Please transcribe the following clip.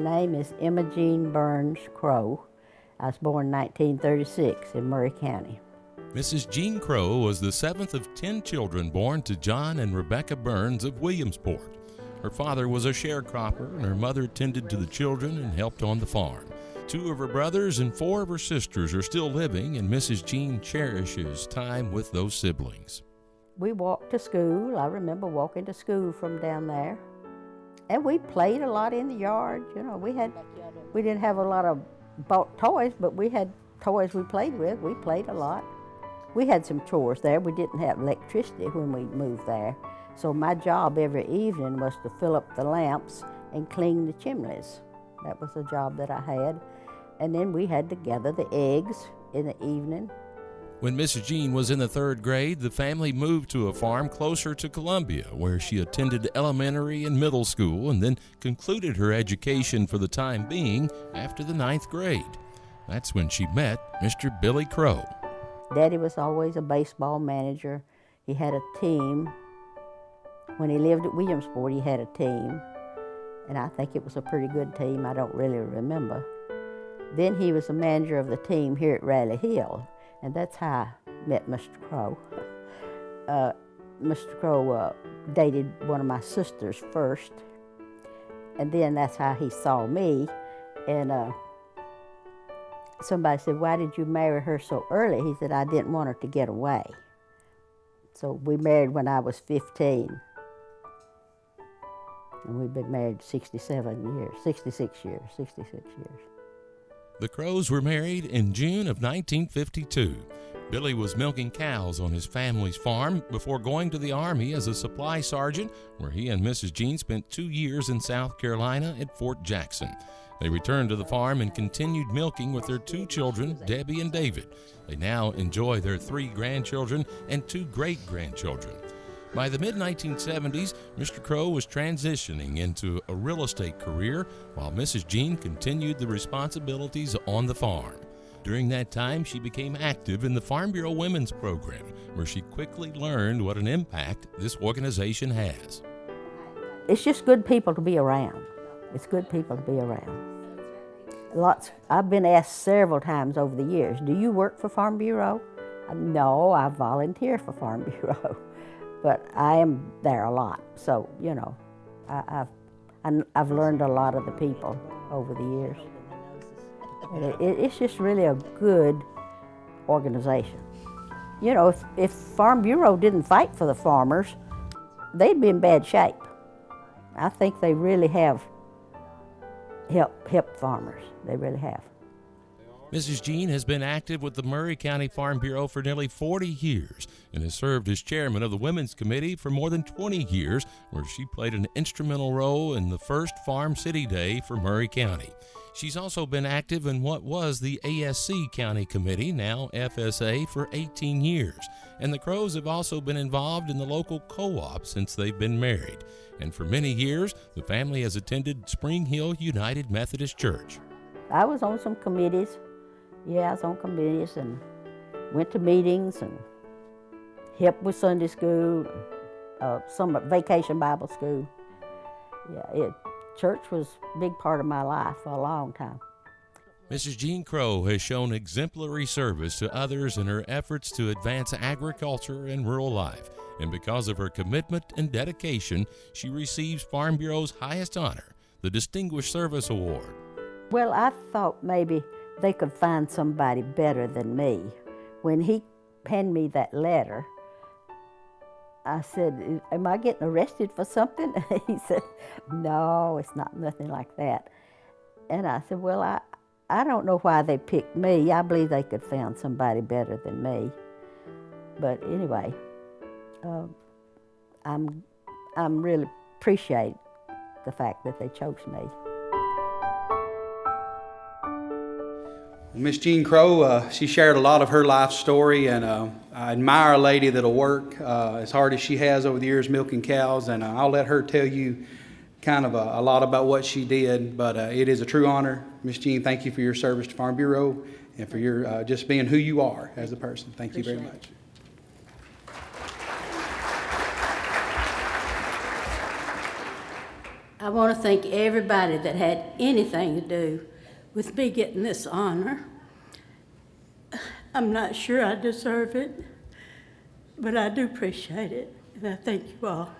name is Emma Jean Burns Crowe. I was born in 1936 in Maury County. Mrs. Jean Crowe was the seventh of 10 children born to John and Rebecca Burns of Williamsport. Her father was a sharecropper, and her mother tended to the children and helped on the farm. 2 of her brothers and 4 of her sisters are still living, and Mrs. Jean cherishes time with those siblings. We walked to school. I remember walking to school from down there. And we played a lot in the yard. You know, we didn't have a lot of bought toys, but we had toys we played with. We played a lot. We had some chores there. We didn't have electricity when we moved there. So my job every evening was to fill up the lamps and clean the chimneys. That was a job that I had. And then we had to gather the eggs in the evening. When Mrs. Jean was in the 3rd grade, the family moved to a farm closer to Columbia, where she attended elementary and middle school and then concluded her education for the time being after the 9th grade. That's when she met Mr. Billy Crowe. Daddy was always a baseball manager. He had a team. When he lived at Williamsport, he had a team. And I think it was a pretty good team. I don't really remember. Then he was the manager of the team here at Rally Hill. And that's how I met Mr. Crowe. Mr. Crowe dated one of my sisters first, and then that's how he saw me. And somebody said, "Why did you marry her so early?" He said, "I didn't want her to get away." So we married when I was 15. And we've been married 66 years. The Crowes were married in June of 1952. Billy was milking cows on his family's farm before going to the Army as a supply sergeant, where he and Mrs. Jean spent 2 years in South Carolina at Fort Jackson. They returned to the farm and continued milking with their 2 children, Debbie and David. They now enjoy their 3 grandchildren and 2 great-grandchildren. By the mid-1970s, Mr. Crowe was transitioning into a real estate career while Mrs. Jean continued the responsibilities on the farm. During that time, she became active in the Farm Bureau Women's Program, where she quickly learned what an impact this organization has. It's just good people to be around. It's good people to be around. I've been asked several times over the years, "Do you work for Farm Bureau?" No, I volunteer for Farm Bureau. But I am there a lot, so you know, I've learned a lot of the people over the years. It's just really a good organization. You know, if Farm Bureau didn't fight for the farmers, they'd be in bad shape. I think they really have helped farmers. They really have. Mrs. Jean has been active with the Maury County Farm Bureau for nearly 40 years and has served as chairman of the Women's Committee for more than 20 years, where she played an instrumental role in the first Farm City Day for Maury County. She's also been active in what was the ASC County Committee, now FSA, for 18 years. And the Crowes have also been involved in the local co-op since they've been married. And for many years, the family has attended Spring Hill United Methodist Church. I was on some committees. Yeah, I was on committees and went to meetings and helped with Sunday school, some vacation Bible school. Yeah, church was a big part of my life for a long time. Mrs. Jean Crowe has shown exemplary service to others in her efforts to advance agriculture and rural life. And because of her commitment and dedication, she receives Farm Bureau's highest honor, the Distinguished Service Award. Well, I thought maybe they could find somebody better than me. When he penned me that letter, I said, "Am I getting arrested for something?" He said, "No, it's not nothing like that." And I said, "Well, I don't know why they picked me. I believe they could find somebody better than me." But anyway, I'm really appreciate the fact that they chose me. Miss Jean Crowe, she shared a lot of her life story, and I admire a lady that'll work as hard as she has over the years milking cows, and I'll let her tell you kind of a lot about what she did, but it is a true honor. Miss Jean, thank you for your service to Farm Bureau and for your just being who you are as a person. Thank you very much. I want to thank everybody that had anything to do with me getting this honor. I'm not sure I deserve it, but I do appreciate it, and I thank you all.